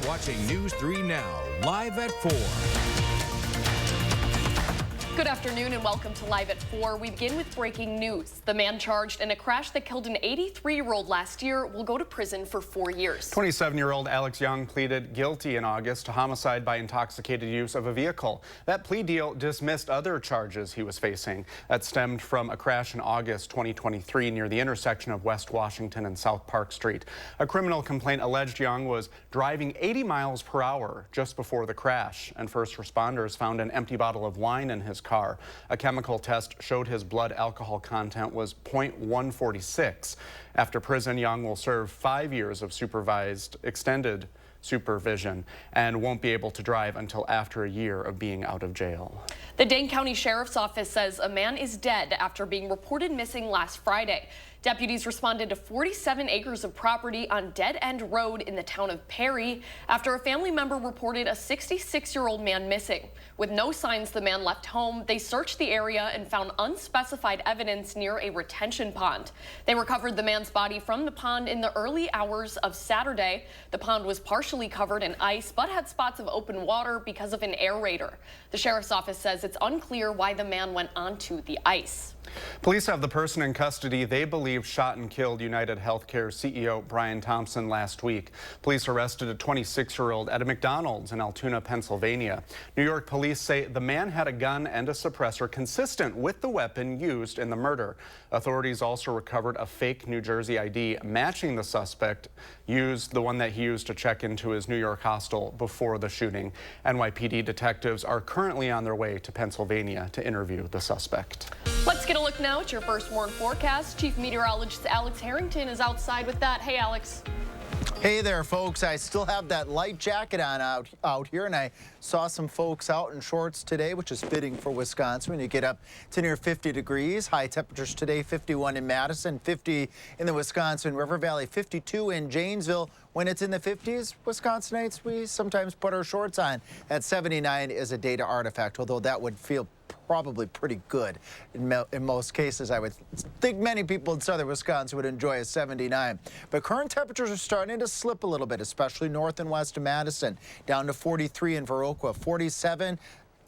watching News 3 Now, live at 4. Good afternoon and welcome to Live at 4. We begin with breaking news. The man charged in a crash that killed an 83-year-old last year will go to prison for 4 years. 27-year-old Alex Young pleaded guilty in August to homicide by intoxicated use of a vehicle. That plea deal dismissed other charges he was facing. That stemmed from a crash in August 2023 near the intersection of West Washington and South Park Street. A criminal complaint alleged Young was driving 80 miles per hour just before the crash, and first responders found an empty bottle of wine in his car. A chemical test showed his blood alcohol content was .146. After prison, Young will serve 5 years of extended supervision and won't be able to drive until after a year of being out of jail. The Dane County Sheriff's Office says a man is dead after being reported missing last Friday. Deputies responded to 47 acres of property on Dead End Road in the town of Perry after a family member reported a 66-year-old man missing. With no signs the man left home, they searched the area and found unspecified evidence near a retention pond. They recovered the man's body from the pond in the early hours of Saturday. The pond was partially covered in ice but had spots of open water because of an aerator. The sheriff's office says it's unclear why the man went onto the ice. Police have the person in custody they believe shot and killed United Healthcare CEO Brian Thompson last week. Police arrested a 26-year-old at a McDonald's in Altoona, Pennsylvania. New York police say the man had a gun and a suppressor consistent with the weapon used in the murder. Authorities also recovered a fake New Jersey ID matching the suspect, the one that he used to check into his New York hostel before the shooting. NYPD detectives are currently on their way to Pennsylvania to interview the suspect. Let's get a look now at your first warn forecast. Chief Meteorologist Alex Harrington is outside with that. Hey, Alex. Hey there, folks. I still have that light jacket on out here, and I saw some folks out in shorts today, which is fitting for Wisconsin when you get up to near 50 degrees. High temperatures today, 51 in Madison, 50 in the Wisconsin River Valley, 52 in Janesville. When it's in the 50s, Wisconsinites, we sometimes put our shorts on. At 79 is a data artifact, although that would feel probably pretty good in most cases. I would think many people in southern Wisconsin would enjoy a 79. But current temperatures are starting to slip a little bit, especially north and west of Madison, down to 43 in Viroqua, 47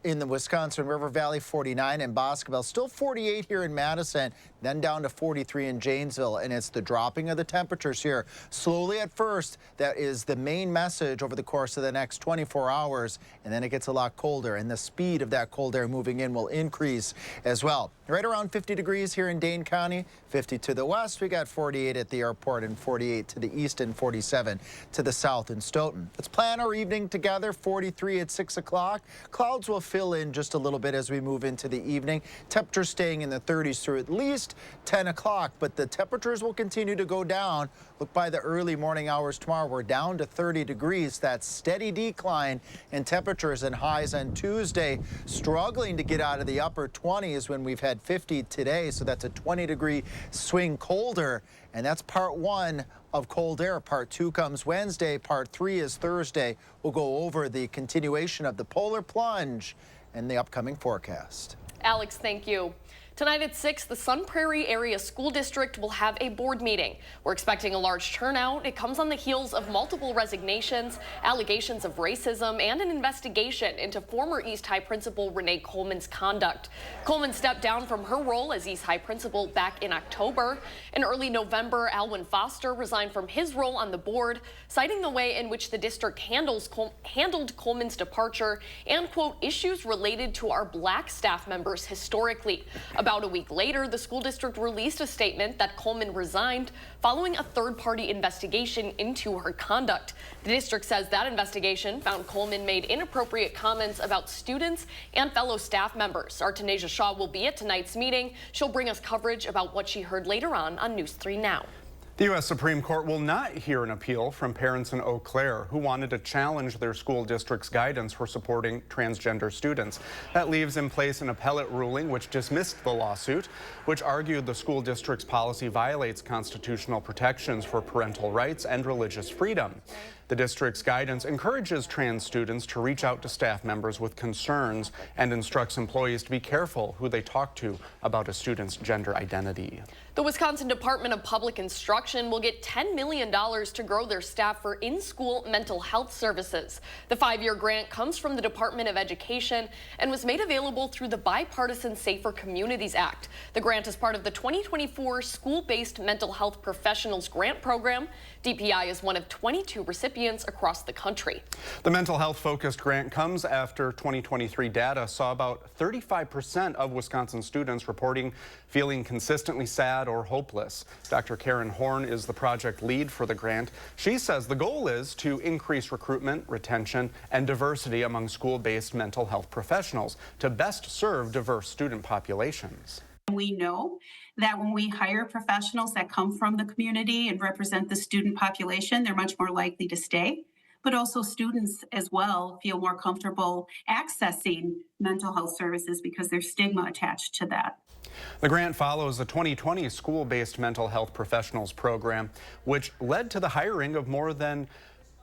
in the Wisconsin River Valley, 49 in Boscobel, still 48 here in Madison, then down to 43 in Janesville. And it's the dropping of the temperatures here slowly at first that is the main message over the course of the next 24 hours. And then it gets a lot colder, and the speed of that cold air moving in will increase as well. Right around 50 degrees here in Dane County, 50 to the west. We got 48 at the airport and 48 to the east and 47 to the south in Stoughton. Let's plan our evening together. 43 at 6 o'clock. Clouds will fill in just a little bit as we move into the evening. Temperatures staying in the 30s through at least 10 o'clock, but the temperatures will continue to go down. Look, by the early morning hours tomorrow, we're down to 30 degrees. That steady decline in temperatures and highs on Tuesday, struggling to get out of the upper 20s when we've had 50 today, so that's a 20-degree swing colder, and that's part one of cold air. Part two comes Wednesday. Part three is Thursday. We'll go over the continuation of the polar plunge and the upcoming forecast. Alex, thank you. Tonight at 6, the Sun Prairie Area School District will have a board meeting. We're expecting a large turnout. It comes on the heels of multiple resignations, allegations of racism, and an investigation into former East High Principal Renee Coleman's conduct. Coleman stepped down from her role as East High Principal back in October. In early November, Alwyn Foster resigned from his role on the board, citing the way in which the district handled Coleman's departure and, quote, issues related to our black staff members historically. About a week later, the school district released a statement that Coleman resigned following a third-party investigation into her conduct. The district says that investigation found Coleman made inappropriate comments about students and fellow staff members. Our Tanisha Shaw will be at tonight's meeting. She'll bring us coverage about what she heard later on News 3 Now. The U.S. Supreme Court will not hear an appeal from parents in Eau Claire who wanted to challenge their school district's guidance for supporting transgender students. That leaves in place an appellate ruling which dismissed the lawsuit, which argued the school district's policy violates constitutional protections for parental rights and religious freedom. The district's guidance encourages trans students to reach out to staff members with concerns and instructs employees to be careful who they talk to about a student's gender identity. The Wisconsin Department of Public Instruction will get $10 million to grow their staff for in-school mental health services. The 5-year grant comes from the Department of Education and was made available through the bipartisan Safer Communities Act. The grant is part of the 2024 School-Based Mental Health Professionals Grant Program. DPI is one of 22 recipients across the country. The mental health-focused grant comes after 2023 data saw about 35% of Wisconsin students reporting feeling consistently sad or hopeless. Dr. Karen Horn is the project lead for the grant. She says the goal is to increase recruitment, retention, and diversity among school-based mental health professionals to best serve diverse student populations. We know that when we hire professionals that come from the community and represent the student population, they're much more likely to stay. But also students as well feel more comfortable accessing mental health services because there's stigma attached to that. The grant follows the 2020 School-Based Mental Health Professionals Program, which led to the hiring of more than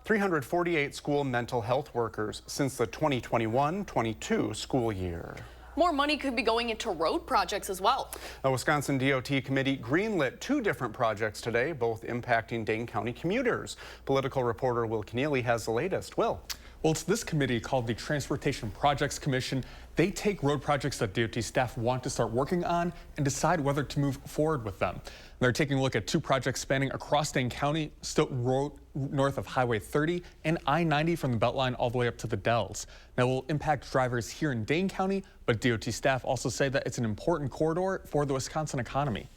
348 school mental health workers since the 2021-22 school year. More money could be going into road projects as well. A Wisconsin DOT committee greenlit 2 different projects today, both impacting Dane County commuters. Political reporter Will Keneally has the latest. Will. Well, it's this committee called the Transportation Projects Commission. They take road projects that DOT staff want to start working on and decide whether to move forward with them. They're taking a look at 2 projects spanning across Dane County, Stoughton Road north of Highway 30 and I-90 from the Beltline all the way up to the Dells. Now, it will impact drivers here in Dane County, but DOT staff also say that it's an important corridor for the Wisconsin economy.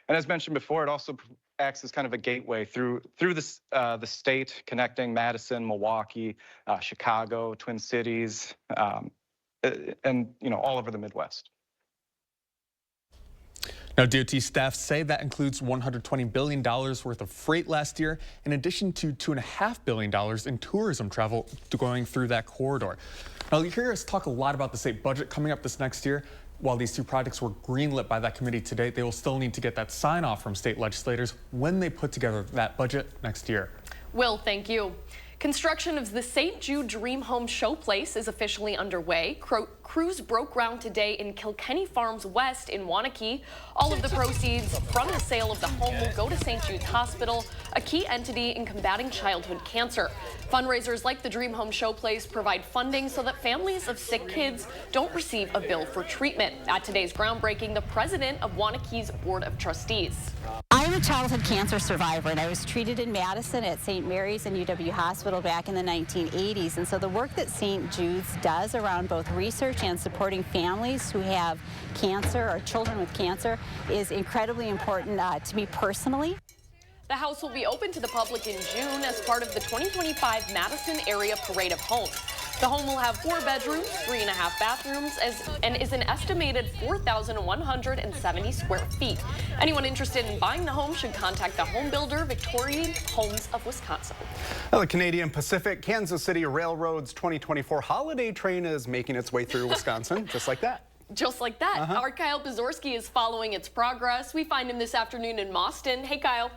And as mentioned before, it also acts as kind of a gateway through the state, connecting Madison, Milwaukee, Chicago, Twin Cities, and all over the Midwest. Now, DOT staff say that includes $120 billion worth of freight last year, in addition to $2.5 billion in tourism travel going through that corridor. Now, you hear us talk a lot about the state budget coming up this next year. While these 2 projects were greenlit by that committee today, they will still need to get that sign-off from state legislators when they put together that budget next year. Will, thank you. Construction of the St. Jude Dream Home Showplace is officially underway. Crews broke ground today in Kilkenny Farms West in Waunakee. All of the proceeds from the sale of the home will go to St. Jude's Hospital, a key entity in combating childhood cancer. Fundraisers like the Dream Home Showplace provide funding so that families of sick kids don't receive a bill for treatment. At today's groundbreaking, the president of Waunakee's Board of Trustees. I'm a childhood cancer survivor, and I was treated in Madison at St. Mary's and UW Hospital back in the 1980s. And so the work that St. Jude's does around both research and supporting families who have cancer or children with cancer is incredibly important to me personally. The house will be open to the public in June as part of the 2025 Madison Area Parade of Homes. The home will have 4 bedrooms, 3.5 bathrooms, and is an estimated 4,170 square feet. Anyone interested in buying the home should contact the home builder, Victorian Homes of Wisconsin. Well, the Canadian Pacific Kansas City Railroad's 2024 holiday train is making its way through Wisconsin, just like that. Just like that. Our Kyle Pazorski is following its progress. We find him this afternoon in Mauston. Hey, Kyle.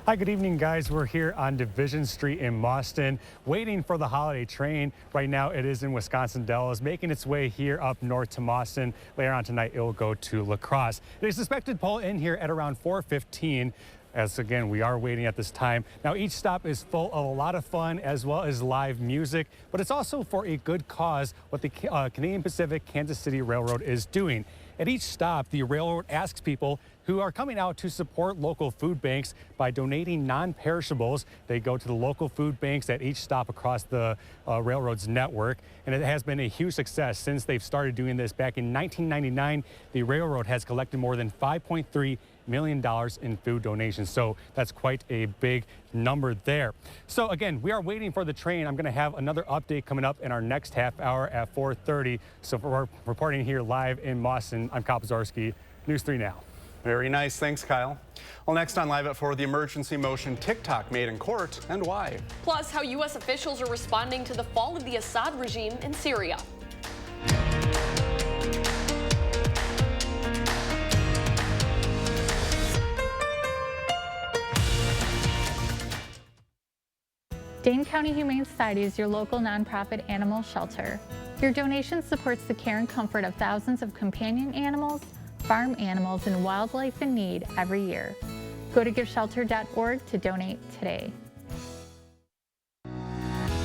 Hi, good evening, guys. We're here on Division Street in Mauston, waiting for the holiday train. Right now, it is in Wisconsin Dells, making its way here up north to Mauston. Later on tonight, it will go to La Crosse. It is expected to pull in here at around 4:15. As again, we are waiting at this time. Now, each stop is full of a lot of fun as well as live music, but it's also for a good cause, what the Canadian Pacific Kansas City Railroad is doing. At each stop, the railroad asks people who are coming out to support local food banks by donating non-perishables. They go to the local food banks at each stop across the railroad's network, and it has been a huge success since they've started doing this back in 1999. The railroad has collected more than $5.3 million in food donations, so that's quite a big number there. So again, we are waiting for the train. I'm going to have another update coming up in our next half hour at 4:30. So for reporting here live in Mauston, I'm Kyle Pazorski, News 3 Now. Very nice. Thanks, Kyle. Well, next on Live at 4, the emergency motion TikTok made in court and why. Plus, how U.S. officials are responding to the fall of the Assad regime in Syria. Dane County Humane Society is your local nonprofit animal shelter. Your donation supports the care and comfort of thousands of companion animals, farm animals, and wildlife in need every year. Go to giveshelter.org to donate today.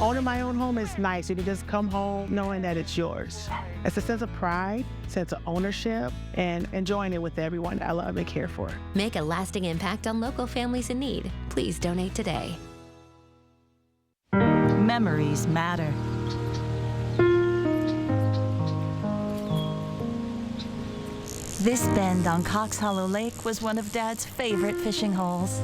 Owning my own home is nice. You can just come home knowing that it's yours. It's a sense of pride, sense of ownership, and enjoying it with everyone I love and care for. Make a lasting impact on local families in need. Please donate today. Memories matter. This bend on Cox Hollow Lake was one of Dad's favorite fishing holes.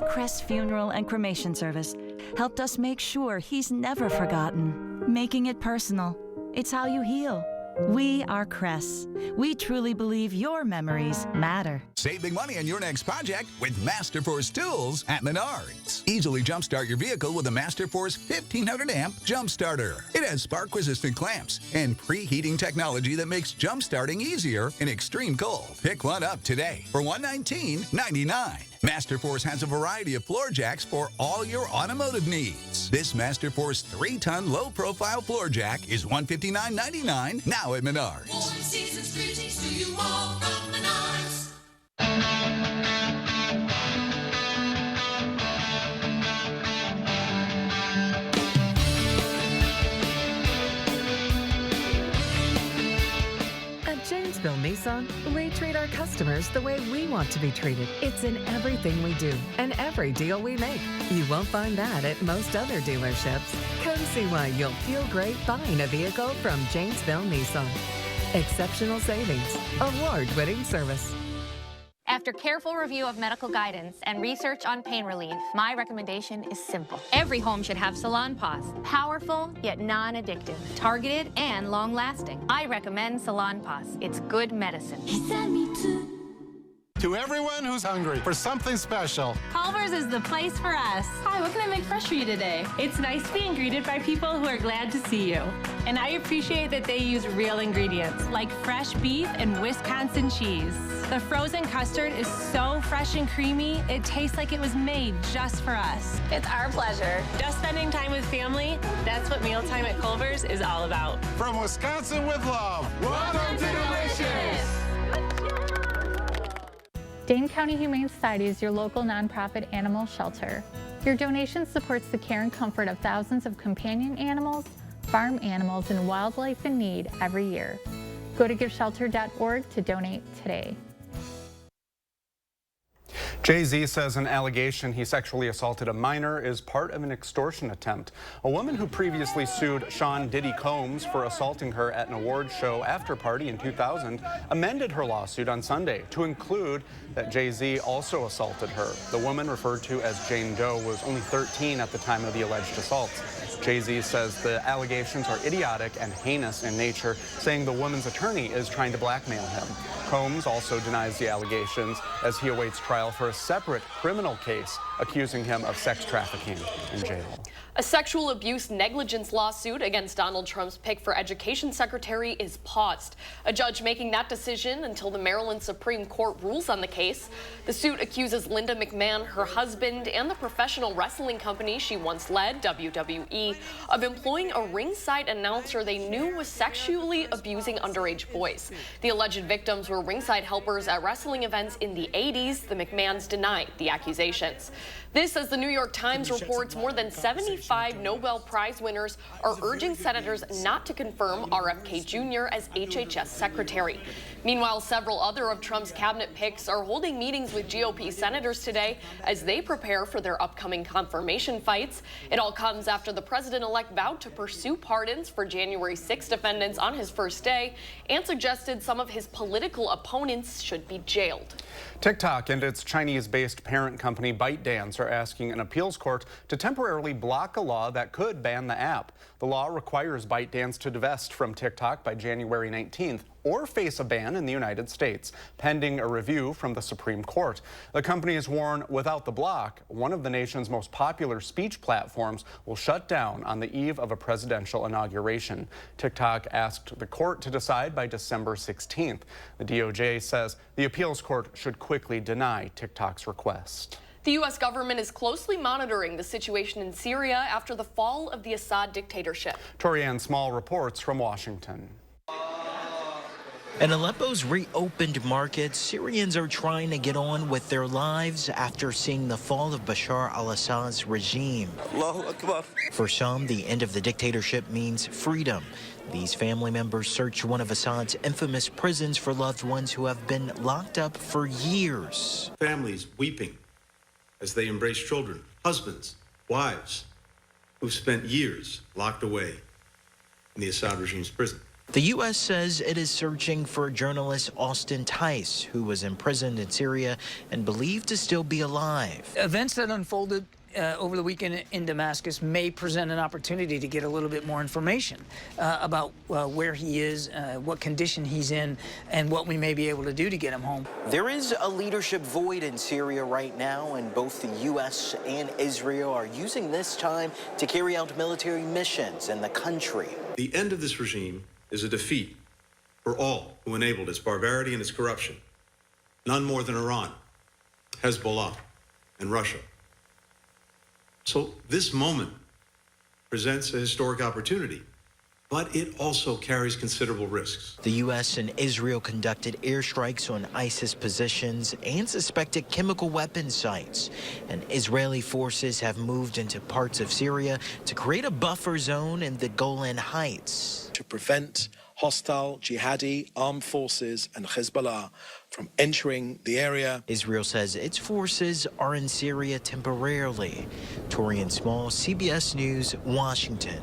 Crest Funeral and Cremation Service helped us make sure he's never forgotten. Making it personal. It's how you heal. We are Crest. We truly believe your memories matter. Save big money on your next project with Masterforce tools at Menards. Easily jumpstart your vehicle with a Masterforce 1500 amp jump starter. It has spark-resistant clamps and preheating technology that makes jump starting easier in extreme cold. Pick one up today for $119.99. Masterforce has a variety of floor jacks for all your automotive needs. This Masterforce 3-ton low-profile floor jack is $159.99 now at Menards. Warm season's greetings to you all from Menards. Janesville Nissan, we treat our customers the way we want to be treated. It's in everything we do and every deal we make. You won't find that at most other dealerships. Come see why you'll feel great buying a vehicle from Janesville Nissan. Exceptional savings, award-winning service. After careful review of medical guidance and research on pain relief, my recommendation is simple. Every home should have Salon Paws. Powerful, yet non-addictive. Targeted and long-lasting. I recommend Salon Paws. It's good medicine. To everyone who's hungry for something special, Culver's is the place for us. Hi, what can I make fresh for you today? It's nice being greeted by people who are glad to see you. And I appreciate that they use real ingredients, like fresh beef and Wisconsin cheese. The frozen custard is so fresh and creamy, it tastes like it was made just for us. It's our pleasure. Just spending time with family, that's what mealtime at Culver's is all about. From Wisconsin with love, welcome to Delicious! Dane County Humane Society is your local nonprofit animal shelter. Your donation supports the care and comfort of thousands of companion animals, farm animals, and wildlife in need every year. Go to giveshelter.org to donate today. Jay-Z says an allegation he sexually assaulted a minor is part of an extortion attempt. A woman who previously sued Sean Diddy Combs for assaulting her at an awards show after party in 2000 amended her lawsuit on Sunday to include that Jay-Z also assaulted her. The woman, referred to as Jane Doe, was only 13 at the time of the alleged assaults. Jay-Z says the allegations are idiotic and heinous in nature, saying the woman's attorney is trying to blackmail him. Combs also denies the allegations as he awaits trial for a separate criminal case accusing him of sex trafficking in jail. A sexual abuse negligence lawsuit against Donald Trump's pick for education secretary is paused. A judge making that decision until the Maryland Supreme Court rules on the case. The suit accuses Linda McMahon, her husband, and the professional wrestling company she once led, WWE, of employing a ringside announcer they knew was sexually abusing underage boys. The alleged victims were ringside helpers at wrestling events in the 80s. The McMahons denied the accusations. This, as the New York Times reports, more than 75 Nobel Prize winners are urging senators not to confirm RFK Jr. as HHS secretary. Meanwhile, several other of Trump's cabinet picks are holding meetings with GOP senators today as they prepare for their upcoming confirmation fights. It all comes after the president-elect vowed to pursue pardons for January 6 defendants on his first day and suggested some of his political opponents should be jailed. TikTok and its Chinese-based parent company ByteDance are asking an appeals court to temporarily block a law that could ban the app. The law requires ByteDance to divest from TikTok by January 19th or face a ban in the United States, pending a review from the Supreme Court. The companies warn without the block, one of the nation's most popular speech platforms will shut down on the eve of a presidential inauguration. TikTok asked the court to decide by December 16th. The DOJ says the appeals court should quickly deny TikTok's request. The U.S. government is closely monitoring the situation in Syria after the fall of the Assad dictatorship. Torianne Small reports from Washington. In Aleppo's reopened markets, Syrians are trying to get on with their lives after seeing the fall of Bashar al-Assad's regime. Allahu Akbar. For some, the end of the dictatorship means freedom. These family members search one of Assad's infamous prisons for loved ones who have been locked up for years. Families weeping as they embrace children, husbands, wives, who've spent years locked away in the Assad regime's prison. The U.S. says it is searching for journalist Austin Tice, who was imprisoned in Syria and believed to still be alive. Events that unfolded over the weekend in Damascus may present an opportunity to get a little bit more information about where he is, what condition he's in, and what we may be able to do to get him home. There is a leadership void in Syria right now, and both the U.S. and Israel are using this time to carry out military missions in the country. The end of this regime is a defeat for all who enabled its barbarity and its corruption. None more than Iran, Hezbollah, and Russia. So this moment presents a historic opportunity, but it also carries considerable risks. The U.S. and Israel conducted airstrikes on ISIS positions and suspected chemical weapon sites. And Israeli forces have moved into parts of Syria to create a buffer zone in the Golan Heights. To prevent hostile jihadi armed forces and Hezbollah from entering the area. Israel says its forces are in Syria temporarily. Torian Small, CBS News, Washington.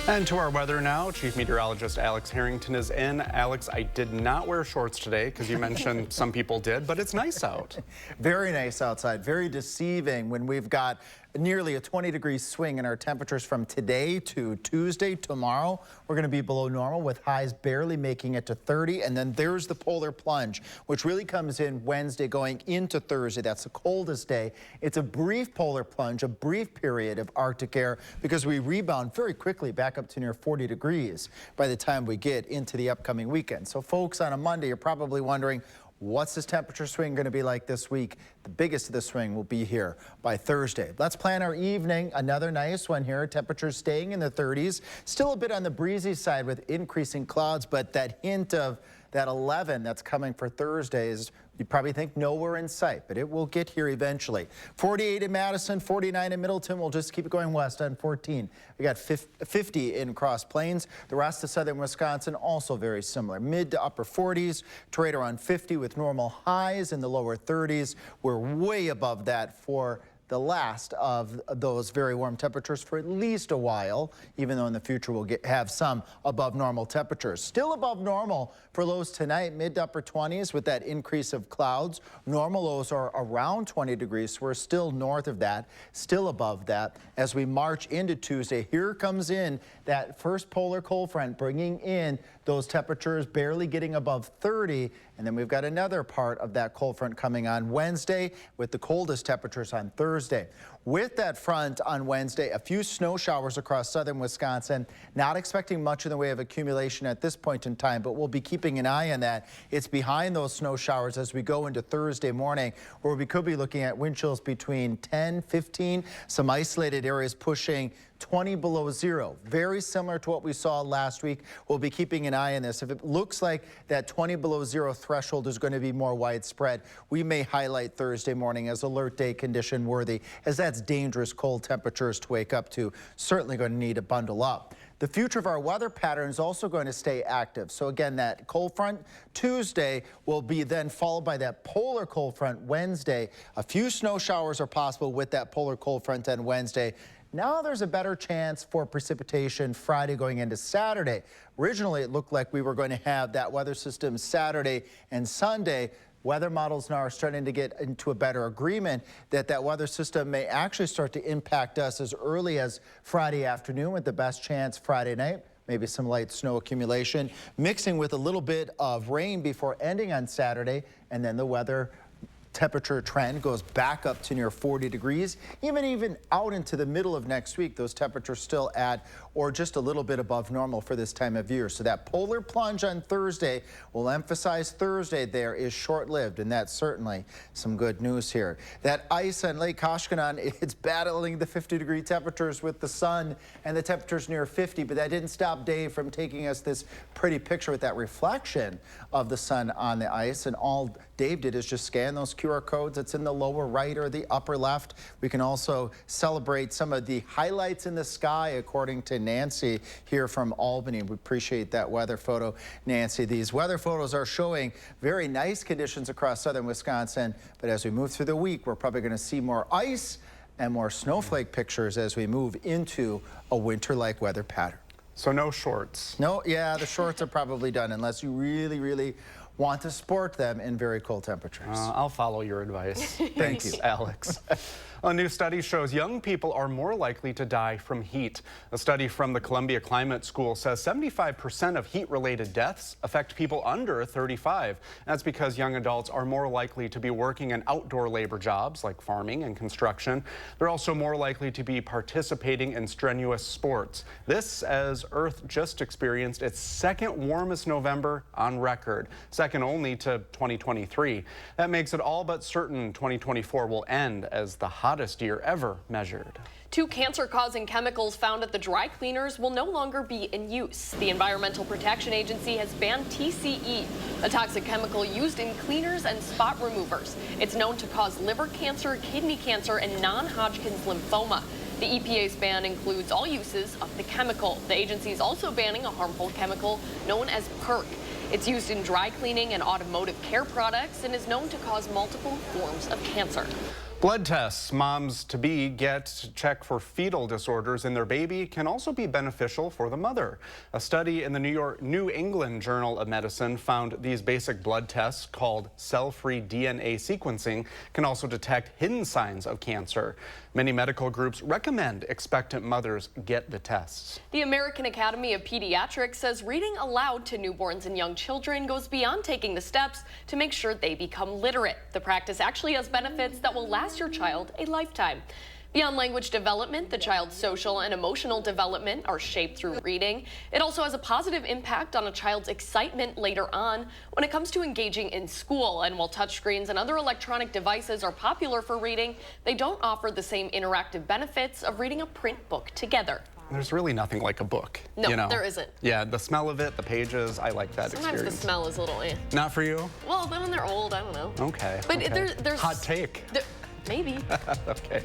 And to our weather now, Chief Meteorologist Alex Harrington is in. Alex, I did not wear shorts today because you mentioned some people did, but it's nice out. Very nice outside, very deceiving when we've got nearly a 20-degree swing in our temperatures from today to Tuesday. Tomorrow, we're going to be below normal with highs barely making it to 30. And then there's the polar plunge, which really comes in Wednesday going into Thursday. That's the coldest day. It's a brief polar plunge, a brief period of Arctic air because we rebound very quickly back up to near 40 degrees by the time we get into the upcoming weekend. So folks, on a Monday, you're probably wondering, what's this temperature swing going to be like this week? The biggest of the swing will be here by Thursday. Let's plan our evening. Another nice one here. Temperatures staying in the 30s. Still a bit on the breezy side with increasing clouds, but that hint of that 11 that's coming for Thursday is, you probably think, nowhere in sight, but it will get here eventually. 48 in Madison, 49 in Middleton. We'll just keep it going west on 14. We got 50 in Cross Plains. The rest of southern Wisconsin also very similar. Mid to upper 40s, right around 50 with normal highs in the lower 30s. We're way above that for the last of those very warm temperatures for at least a while, even though in the future we'll have some above normal temperatures. Still above normal for lows tonight, mid to upper 20s with that increase of clouds. Normal lows are around 20 degrees, so we're still north of that, still above that. As we march into Tuesday, here comes in that first polar cold front, bringing in those temperatures barely getting above 30. And then we've got another part of that cold front coming on Wednesday with the coldest temperatures on Thursday. With that front on Wednesday, a few snow showers across southern Wisconsin. Not expecting much in the way of accumulation at this point in time, but we'll be keeping an eye on that. It's behind those snow showers as we go into Thursday morning, where we could be looking at wind chills between 10, 15, some isolated areas pushing 20 below zero. Very similar to what we saw last week. We'll be keeping an eye on this. If it looks like that 20 below zero threshold is going to be more widespread, we may highlight Thursday morning as alert day condition worthy, as that's dangerous cold temperatures to wake up to. Certainly going to need to bundle up. The future of our weather pattern is also going to stay active. So again, that cold front Tuesday will be then followed by that polar cold front Wednesday. A few snow showers are possible with that polar cold front on Wednesday. Now there's a better chance for precipitation Friday going into Saturday. Originally, it looked like we were going to have that weather system Saturday and Sunday. Weather models now are starting to get into a better agreement that that weather system may actually start to impact us as early as Friday afternoon, with the best chance Friday night. maybe some light snow accumulation, mixing with a little bit of rain before ending on Saturday, and then the weather temperature trend goes back up to near 40 degrees. Even out into the middle of next week, those temperatures still at or just a little bit above normal for this time of year. So that polar plunge on Thursday, we'll emphasize Thursday there, is short-lived, and that's certainly some good news here. That ice on Lake Koshkonong, it's battling the 50-degree temperatures with the sun and the temperatures near 50, but that didn't stop Dave from taking us this pretty picture with that reflection of the sun on the ice. And all Dave did is just scan those QR codes that's in the lower right or the upper left. We can also celebrate some of the highlights in the sky, according to Nancy here from Albany. We appreciate that weather photo, Nancy. These weather photos are showing very nice conditions across southern Wisconsin, but as we move through the week, we're probably going to see more ice and more snowflake pictures as we move into a winter-like weather pattern. So no shorts? No, yeah, the shorts are probably done unless you really, really want to sport them in very cold temperatures. I'll follow your advice. Thank you, Alex. A new study shows young people are more likely to die from heat. A study from the Columbia Climate School says 75% of heat-related deaths affect people under 35. That's because young adults are more likely to be working in outdoor labor jobs like farming and construction. They're also more likely to be participating in strenuous sports. This as Earth just experienced its second warmest November on record, second only to 2023. That makes it all but certain 2024 will end as the hottest year ever measured. 2 cancer-causing chemicals found at the dry cleaners will no longer be in use. The Environmental Protection Agency has banned TCE, a toxic chemical used in cleaners and spot removers. It's known to cause liver cancer, kidney cancer, and non-Hodgkin's lymphoma. The EPA's ban includes all uses of the chemical. The agency is also banning a harmful chemical known as PERC. It's used in dry cleaning and automotive care products and is known to cause multiple forms of cancer. Blood tests moms-to-be get to check for fetal disorders in their baby can also be beneficial for the mother. A study in the New England Journal of Medicine found these basic blood tests, called cell-free DNA sequencing, can also detect hidden signs of cancer. Many medical groups recommend expectant mothers get the tests. The American Academy of Pediatrics says reading aloud to newborns and young children goes beyond taking the steps to make sure they become literate. The practice actually has benefits that will last your child a lifetime. Beyond language development, the child's social and emotional development are shaped through reading. It also has a positive impact on a child's excitement later on when it comes to engaging in school. And while touchscreens and other electronic devices are popular for reading, they don't offer the same interactive benefits of reading a print book together. There's really nothing like a book. No, you know? there isn't. Yeah, the smell of it, the pages, I like that Sometimes experience. the smell is a little Not for you? Well, then when they're old, I don't know. Okay. But okay. There's hot take. Maybe. Okay.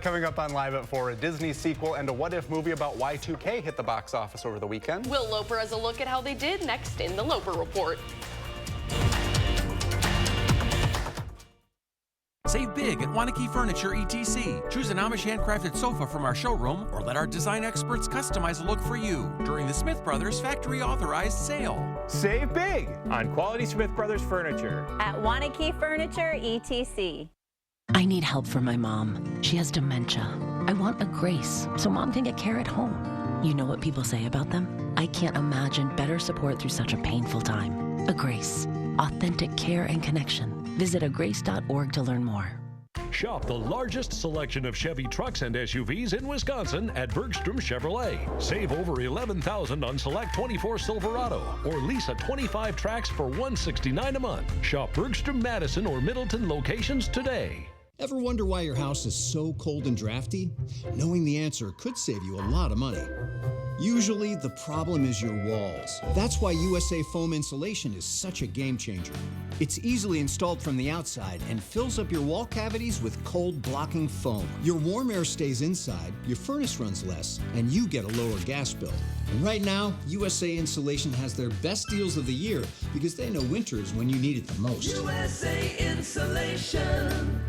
Coming up on Live at 4, a Disney sequel and a what-if movie about Y2K hit the box office over the weekend. Will Loper has a look at how they did next in the Loper Report. Save big at Wanakee Furniture ETC. Choose an Amish handcrafted sofa from our showroom or let our design experts customize a look for you during the Smith Brothers factory authorized sale. Save big on quality Smith Brothers furniture at Wanakee Furniture ETC. I need help for my mom. She has dementia. I want a Grace so Mom can get care at home. You know what people say about them? I can't imagine better support through such a painful time. A Grace. Authentic care and connection. Visit agrace.org to learn more. Shop the largest selection of Chevy trucks and SUVs in Wisconsin at Bergstrom Chevrolet. Save over $11,000 on select 24 Silverado or lease a 25 Trax for $169 a month. Shop Bergstrom, Madison, or Middleton locations today. Ever wonder why your house is so cold and drafty? Knowing the answer could save you a lot of money. Usually, the problem is your walls. That's why USA Foam Insulation is such a game changer. It's easily installed from the outside and fills up your wall cavities with cold-blocking foam. Your warm air stays inside, your furnace runs less, and you get a lower gas bill. And right now, USA Insulation has their best deals of the year because they know winter is when you need it the most. USA Insulation.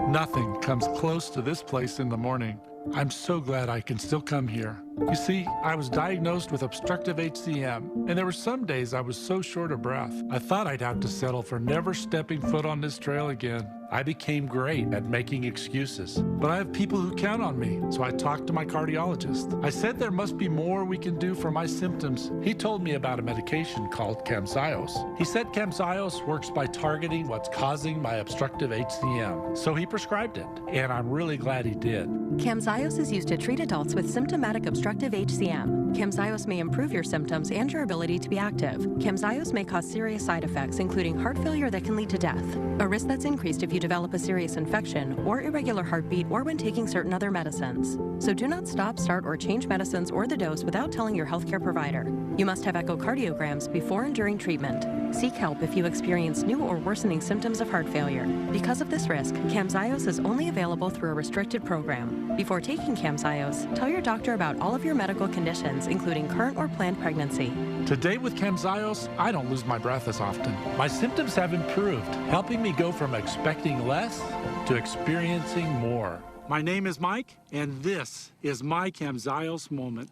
Nothing comes close to this place in the morning. I'm so glad I can still come here. You see, I was diagnosed with obstructive HCM, and there were some days I was so short of breath, I thought I'd have to settle for never stepping foot on this trail again. I became great at making excuses, but I have people who count on me, so I talked to my cardiologist. I said there must be more we can do for my symptoms. He told me about a medication called Camzyos. He said Camzyos works by targeting what's causing my obstructive HCM, so he prescribed it, and I'm really glad he did. Camzyos is used to treat adults with symptomatic obstructive HCM. Camzyos may improve your symptoms and your ability to be active. Camzyos may cause serious side effects, including heart failure that can lead to death, a risk that's increased if you develop a serious infection or irregular heartbeat or when taking certain other medicines. So do not stop, start, or change medicines or the dose without telling your healthcare provider. You must have echocardiograms before and during treatment. Seek help if you experience new or worsening symptoms of heart failure. Because of this risk, Camzyos is only available through a restricted program. Before taking Camzyos, tell your doctor about all of your medical conditions, including current or planned pregnancy. Today with Camzyos, I don't lose my breath as often. My symptoms have improved, helping me go from expecting less to experiencing more. My name is Mike, and this is my Camzyos moment.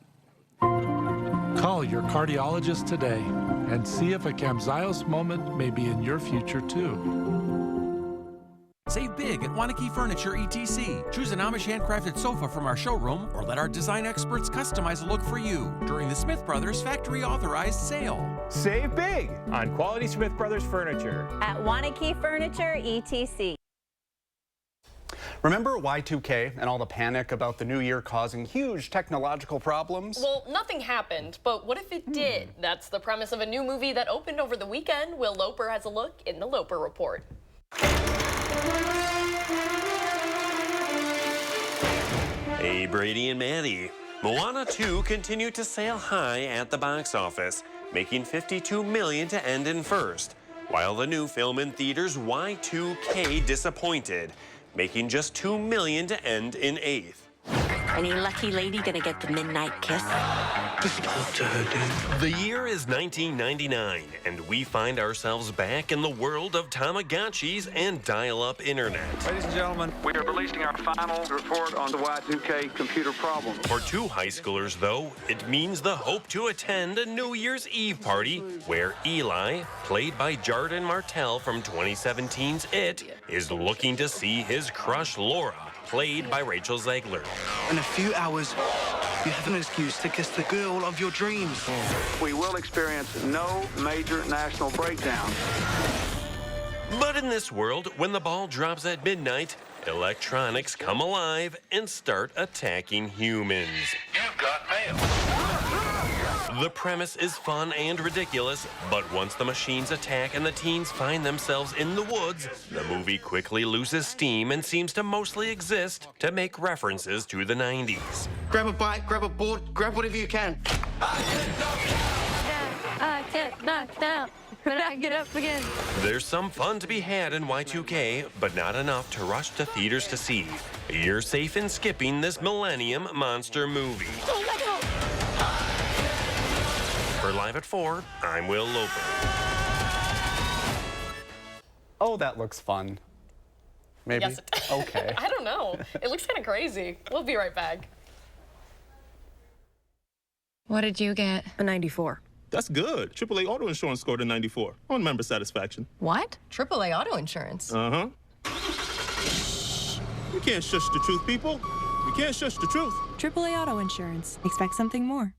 Call your cardiologist today and see if a Camzyos moment may be in your future too. Save big at Wanakee Furniture ETC. Choose an Amish handcrafted sofa from our showroom or let our design experts customize a look for you during the Smith Brothers factory authorized sale. Save big on quality Smith Brothers furniture at Wanakee Furniture ETC. Remember Y2K and all the panic about the new year causing huge technological problems? Well, nothing happened, but what if it did? That's the premise of a new movie that opened over the weekend. Will Loper has a look in the Loper Report. Hey, Brady and Maddie. Moana 2 continued to sail high at the box office, making $52 million to end in first, while the new film in theaters Y2K disappointed, making just $2 million to end in eighth. Any lucky lady gonna get the midnight kiss? Just talk to her, dude. The year is 1999, and we find ourselves back in the world of Tamagotchis and dial-up internet. Ladies and gentlemen, we are releasing our final report on the Y2K computer problem. For two high schoolers, though, it means the hope to attend a New Year's Eve party where Eli, played by Jardin Martell from 2017's It, is looking to see his crush Laura, played by Rachel Zegler. In a few hours, you have an excuse to kiss the girl of your dreams. We will experience no major national breakdown. But in this world, when the ball drops at midnight, electronics come alive and start attacking humans. You've got mail. The premise is fun and ridiculous, but once the machines attack and the teens find themselves in the woods, the movie quickly loses steam and seems to mostly exist to make references to the 90s. Grab a bike, grab a board, grab whatever you can. I get knocked out, but I get up again. There's some fun to be had in Y2K, but not enough to rush to theaters to see. You're safe in skipping this Millennium Monster movie. Oh my God. For Live at 4, I'm Will Loper. Oh, that looks fun. Maybe? Yes. Okay. I don't know. It looks kind of crazy. We'll be right back. What did you get? A 94. That's good. AAA Auto Insurance scored a 94 on member satisfaction. What? AAA Auto Insurance? Uh-huh. You can't shush the truth, people. You can't shush the truth. AAA Auto Insurance. Expect something more.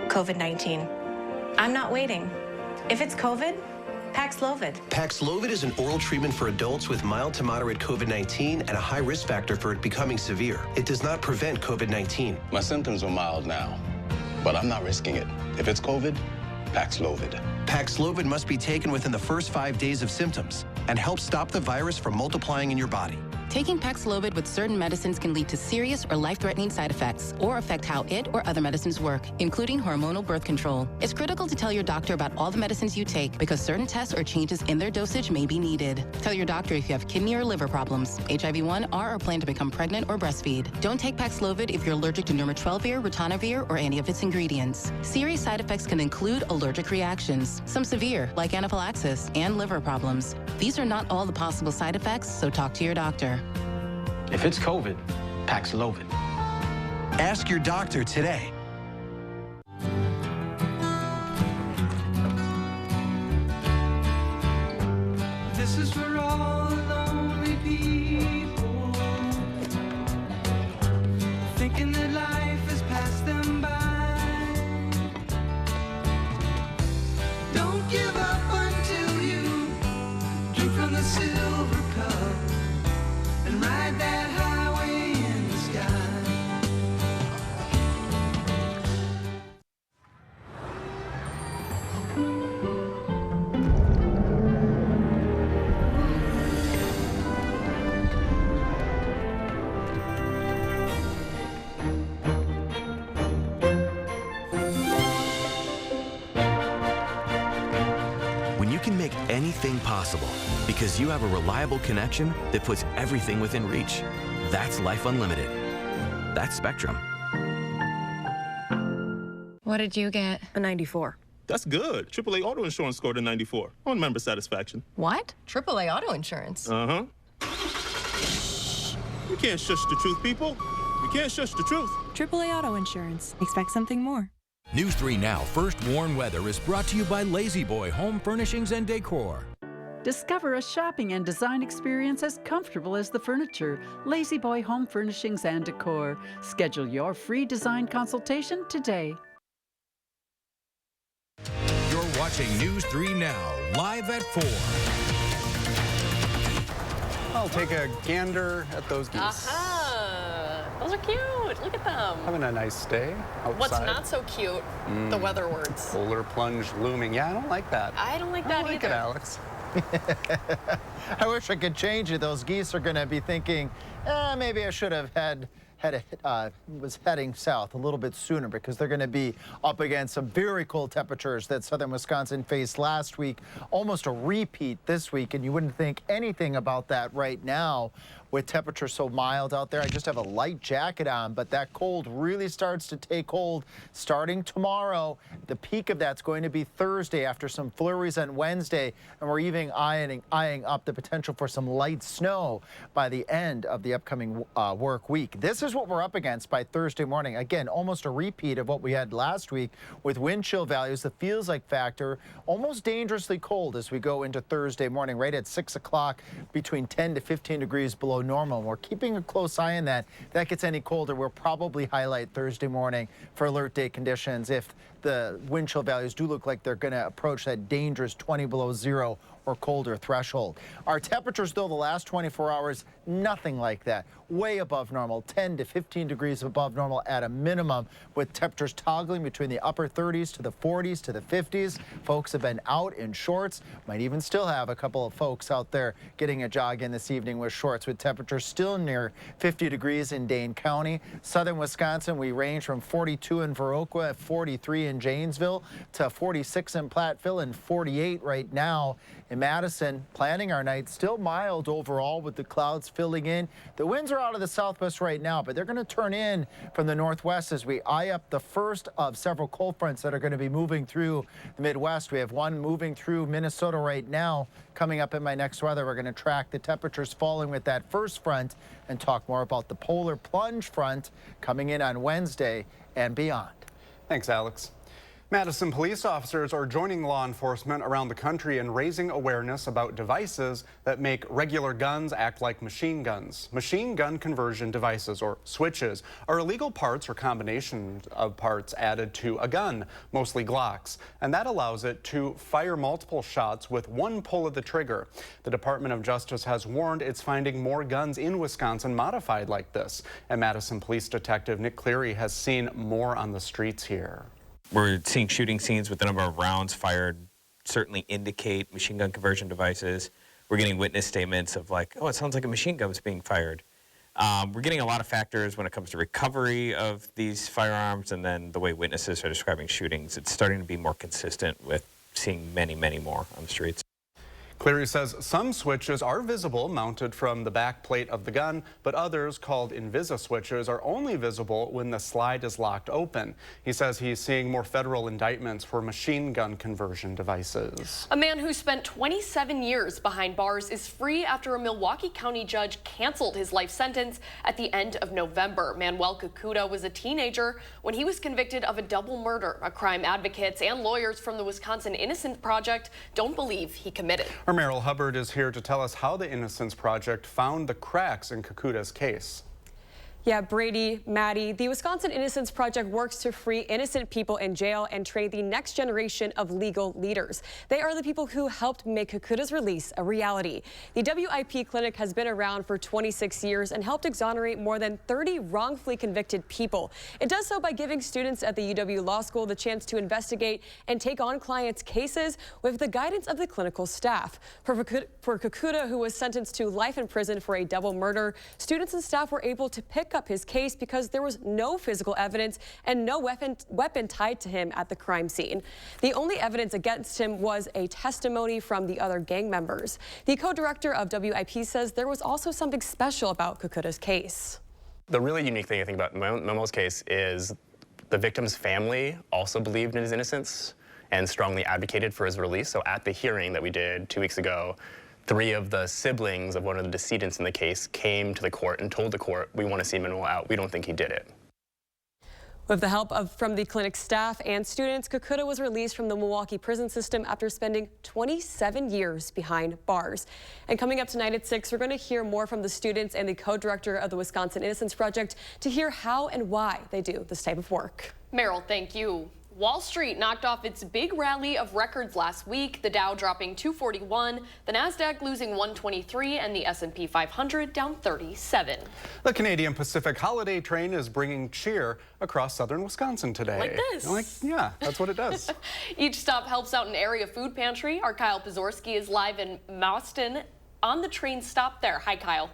COVID-19. I'm not waiting. If it's COVID, Paxlovid. Paxlovid is an oral treatment for adults with mild to moderate COVID-19 and a high risk factor for it becoming severe. It does not prevent COVID-19. My symptoms are mild now, but I'm not risking it. If it's COVID, Paxlovid. Paxlovid must be taken within the first 5 days of symptoms and help stop the virus from multiplying in your body. Taking Paxlovid with certain medicines can lead to serious or life-threatening side effects or affect how it or other medicines work, including hormonal birth control. It's critical to tell your doctor about all the medicines you take because certain tests or changes in their dosage may be needed. Tell your doctor if you have kidney or liver problems, HIV-1, are or plan to become pregnant or breastfeed. Don't take Paxlovid if you're allergic to nirmatrelvir, ritonavir, or any of its ingredients. Serious side effects can include allergic reactions, some severe, like anaphylaxis, and liver problems. These are not all the possible side effects, so talk to your doctor. If it's COVID, Paxlovid. Ask your doctor today. This is for all the lonely people, thinking that life has passed them by. Don't give up until you drink from the silver cup and ride that highway in the sky. When you can make anything possible because you have a reliable connection that puts everything within reach, that's life unlimited. That's Spectrum. What did you get? A 94. That's good. AAA Auto Insurance scored a 94 on member satisfaction. What? AAA Auto Insurance. Uh-huh. You can't shush the truth, people. You can't shush the truth. AAA Auto Insurance. Expect something more. News 3 Now First Warn Weather is brought to you by Lazy Boy Home Furnishings and Decor. Discover a shopping and design experience as comfortable as the furniture. Lazy Boy Home Furnishings and Decor. Schedule your free design consultation today. You're watching News 3 Now, live at 4. I'll take a gander at those geese. Aha! Those are cute. Look at them. Having a nice day outside. What's not so cute? The weather words. Polar plunge looming. Yeah, I don't like that. I don't like that I like either. it, Alex. I wish I could change it. Those geese are going to be thinking, maybe I should have was heading south a little bit sooner, because they're going to be up against some very cold temperatures that southern Wisconsin faced last week, almost a repeat this week, and you wouldn't think anything about that right now with temperatures so mild out there. I just have a light jacket on, but that cold really starts to take hold starting tomorrow. The peak of that's going to be Thursday after some flurries on Wednesday, and we're even eyeing up the potential for some light snow by the end of the upcoming work week. This is what we're up against by Thursday morning. Again, almost a repeat of what we had last week with wind chill values, the feels like factor, almost dangerously cold as we go into Thursday morning, right at 6 o'clock, between 10 to 15 degrees below normal. We're keeping a close eye on that. If that gets any colder, we'll probably highlight Thursday morning for alert day conditions if the wind chill values do look like they're going to approach that dangerous 20 below zero or colder threshold. Our temperatures, though, the last 24 hours, nothing like that. Way above normal, 10 to 15 degrees above normal at a minimum, with temperatures toggling between the upper 30s to the 40s to the 50s. Folks have been out in shorts. Might even still have a couple of folks out there getting a jog in this evening with shorts, with temperatures still near 50 degrees in Dane County. Southern Wisconsin, we range from 42 in Viroqua, 43 in Janesville, to 46 in Platteville, and 48 right now in Madison. Planning our night, still mild overall with the clouds filling in. The winds are out of the southwest right now, but they're going to turn in from the northwest as we eye up the first of several cold fronts that are going to be moving through the Midwest. We have one moving through Minnesota right now. Coming up in my next weather, we're going to track the temperatures falling with that first front and talk more about the polar plunge front coming in on Wednesday and beyond. Thanks, Alex. Madison police officers are joining law enforcement around the country in raising awareness about devices that make regular guns act like machine guns. Machine gun conversion devices, or switches, are illegal parts or combinations of parts added to a gun, mostly Glocks, and that allows it to fire multiple shots with one pull of the trigger. The Department of Justice has warned it's finding more guns in Wisconsin modified like this, and Madison Police Detective Nick Cleary has seen more on the streets here. We're seeing shooting scenes with the number of rounds fired certainly indicate machine gun conversion devices. We're getting witness statements of like, oh, it sounds like a machine gun was being fired. We're getting a lot of factors when it comes to recovery of these firearms, and then the way witnesses are describing shootings. It's starting to be more consistent with seeing many, many more on the streets. Cleary says some switches are visible mounted from the back plate of the gun, but others, called Invisa switches, are only visible when the slide is locked open. He says he's seeing more federal indictments for machine gun conversion devices. A man who spent 27 years behind bars is free after a Milwaukee County judge canceled his life sentence at the end of November. Manuel Kakuta was a teenager when he was convicted of a double murder. A crime advocates and lawyers from the Wisconsin Innocence Project don't believe he committed. Our Merrill Hubbard is here to tell us how the Innocence Project found the cracks in Kakuta's case. Yeah, Brady, Maddie, the Wisconsin Innocence Project works to free innocent people in jail and train the next generation of legal leaders. They are the people who helped make Kakuta's release a reality. The WIP clinic has been around for 26 years and helped exonerate more than 30 wrongfully convicted people. It does so by giving students at the UW Law School the chance to investigate and take on clients' cases with the guidance of the clinical staff. For Kakuta, who was sentenced to life in prison for a double murder, students and staff were able to pick up his case because there was no physical evidence and no weapon tied to him at the crime scene. The only evidence against him was a testimony from the other gang members. The co-director of WIP says there was also something special about Kakuta's case. The really unique thing I think about Momo's case is the victim's family also believed in his innocence and strongly advocated for his release. So at the hearing that we did 2 weeks ago, 3 of the siblings of one of the decedents in the case came to the court and told the court, we want to see Manuel out. We don't think he did it. With the help from the clinic staff and students, Kakuta was released from the Milwaukee prison system after spending 27 years behind bars. And coming up tonight at 6, we're going to hear more from the students and the co-director of the Wisconsin Innocence Project to hear how and why they do this type of work. Meryl, thank you. Wall Street knocked off its big rally of records last week, the Dow dropping 241, the Nasdaq losing 123, and the S&P 500 down 37. The Canadian Pacific Holiday Train is bringing cheer across southern Wisconsin today. Like this. Yeah, that's what it does. Each stop helps out an area food pantry. Our Kyle Pazorski is live in Madison on the train stop there. Hi, Kyle.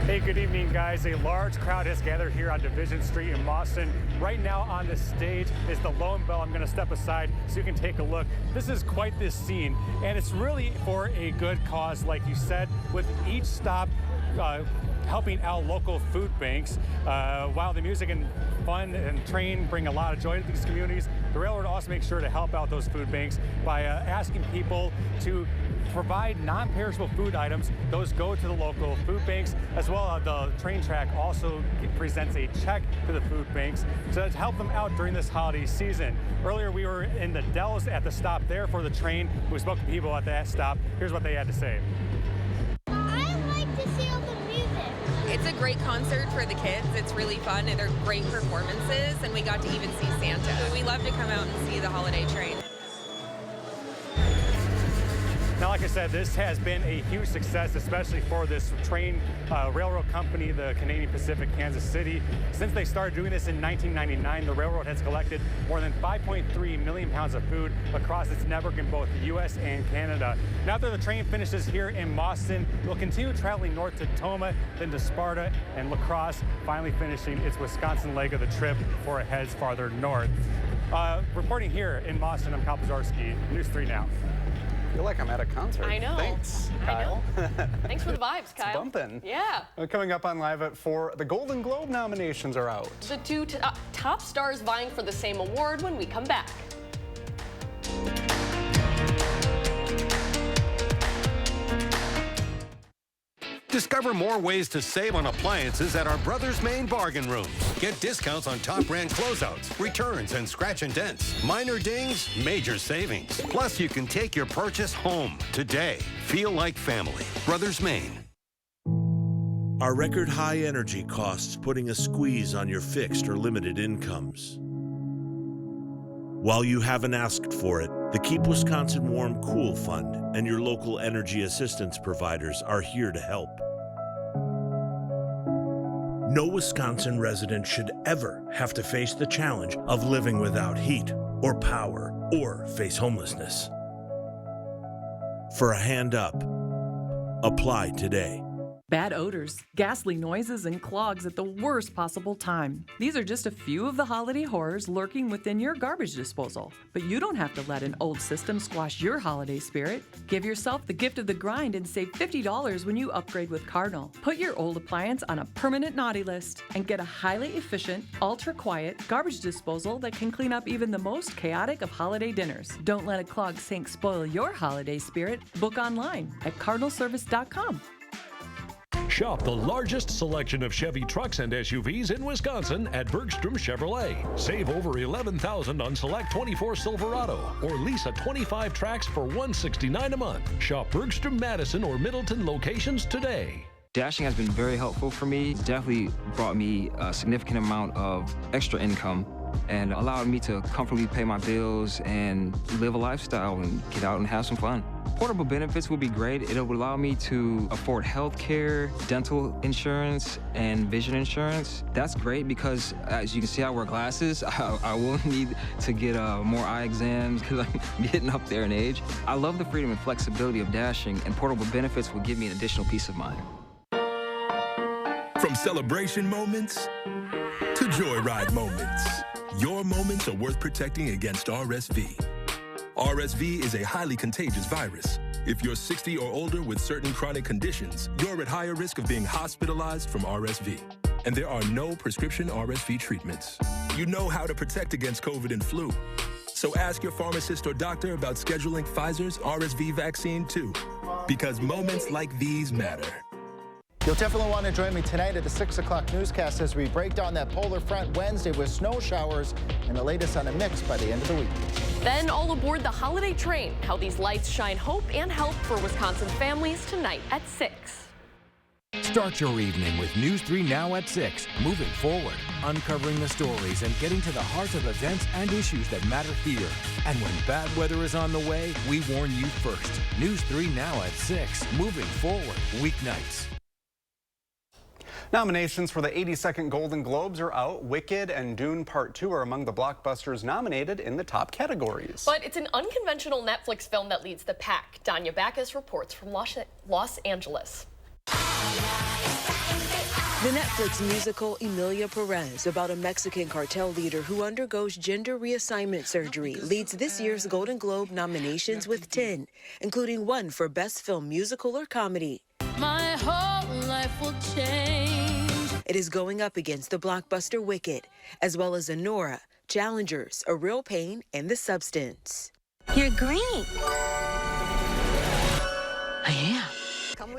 Hey, good evening, guys. A large crowd has gathered here on Division Street in Madison. Right now on the stage is the Lone Bell. I'm going to step aside so you can take a look. This is quite this scene, and it's really for a good cause, like you said, with each stop helping out local food banks. While the music and fun and train bring a lot of joy to these communities, the railroad also makes sure to help out those food banks by asking people to provide non-perishable food items. Those go to the local food banks, as well as the train track also presents a check to the food banks to help them out during this holiday season. Earlier we were in the Dells at the stop there for the train. We spoke to people at that stop. Here's what they had to say. I like to see all the music. It's a great concert for the kids. It's really fun and they're great performances, and we got to even see Santa. We love to come out and see the holiday train. Now, like I said, this has been a huge success, especially for this train railroad company, the Canadian Pacific Kansas City. Since they started doing this in 1999, the railroad has collected more than 5.3 million pounds of food across its network in both the U.S. and Canada. Now, after the train finishes here in Madison, it will continue traveling north to Toma, then to Sparta and La Crosse, finally finishing its Wisconsin leg of the trip before it heads farther north. Reporting here in Madison, I'm Kyle Pazorski, News 3 Now. I feel like I'm at a concert. I know. Thanks, Kyle. I know. Thanks for the vibes, Kyle. It's bumping. Yeah. Coming up on Live at 4, the Golden Globe nominations are out. The 2 top stars vying for the same award when we come back. Discover more ways to save on appliances at our Brothers Main Bargain Rooms. Get discounts on top brand closeouts, returns, and scratch and dents. Minor dings, major savings. Plus, you can take your purchase home today. Feel like family. Brothers Main. Are record high energy costs putting a squeeze on your fixed or limited incomes? While you haven't asked for it, the Keep Wisconsin Warm Cool Fund and your local energy assistance providers are here to help. No Wisconsin resident should ever have to face the challenge of living without heat or power or face homelessness. For a hand up, apply today. Bad odors, ghastly noises, and clogs at the worst possible time. These are just a few of the holiday horrors lurking within your garbage disposal. But you don't have to let an old system squash your holiday spirit. Give yourself the gift of the grind and save $50 when you upgrade with Cardinal. Put your old appliance on a permanent naughty list and get a highly efficient, ultra-quiet garbage disposal that can clean up even the most chaotic of holiday dinners. Don't let a clogged sink spoil your holiday spirit. Book online at cardinalservice.com. Shop the largest selection of Chevy trucks and SUVs in Wisconsin at Bergstrom Chevrolet. Save over $11,000 on select 24 Silverado or lease a 25 Trax for $169 a month. Shop Bergstrom, Madison, or Middleton locations today. Dashing has been very helpful for me. Definitely brought me a significant amount of extra income and allowed me to comfortably pay my bills and live a lifestyle and get out and have some fun. Portable benefits would be great. It would allow me to afford health care, dental insurance, and vision insurance. That's great because, as you can see, I wear glasses. I will need to get more eye exams because I'm getting up there in age. I love the freedom and flexibility of Dashing, and portable benefits will give me an additional peace of mind. From celebration moments to joyride moments, your moments are worth protecting against RSV. RSV is a highly contagious virus. If you're 60 or older with certain chronic conditions, you're at higher risk of being hospitalized from RSV. And there are no prescription RSV treatments. You know how to protect against COVID and flu. So ask your pharmacist or doctor about scheduling Pfizer's RSV vaccine too, because moments like these matter. You'll definitely want to join me tonight at the 6 o'clock newscast as we break down that polar front Wednesday with snow showers and the latest on a mix by the end of the week. Then all aboard the holiday train, how these lights shine hope and help for Wisconsin families tonight at 6. Start your evening with News 3 Now at 6. Moving forward, uncovering the stories and getting to the heart of events and issues that matter here. And when bad weather is on the way, we warn you first. News 3 Now at 6. Moving forward, weeknights. Nominations for the 82nd Golden Globes are out. Wicked and Dune Part 2 are among the blockbusters nominated in the top categories. But it's an unconventional Netflix film that leads the pack. Danya Backus reports from Los Angeles. The Netflix musical Emilia Perez, about a Mexican cartel leader who undergoes gender reassignment surgery, leads this year's Golden Globe nominations with 10, including one for Best Film Musical or Comedy. My whole life will change. It is going up against the blockbuster Wicked, as well as Anora, Challengers, A Real Pain, and The Substance. You're green. I am.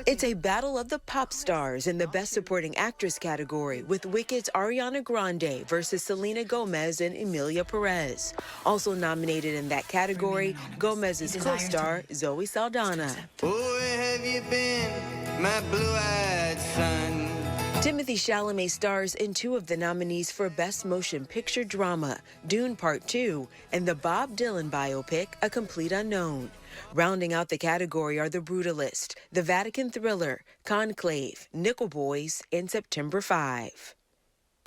It's a battle of the pop stars in the Best Supporting Actress category, with Wicked's Ariana Grande versus Selena Gomez and Emilia Perez. Also nominated in that category, Gomez's co-star Zoe Saldana. Oh, where have you been, my blue-eyed son? Timothée Chalamet stars in two of the nominees for Best Motion Picture Drama, Dune Part 2, and the Bob Dylan biopic, A Complete Unknown. Rounding out the category are The Brutalist, The Vatican Thriller, Conclave, Nickel Boys, and September 5.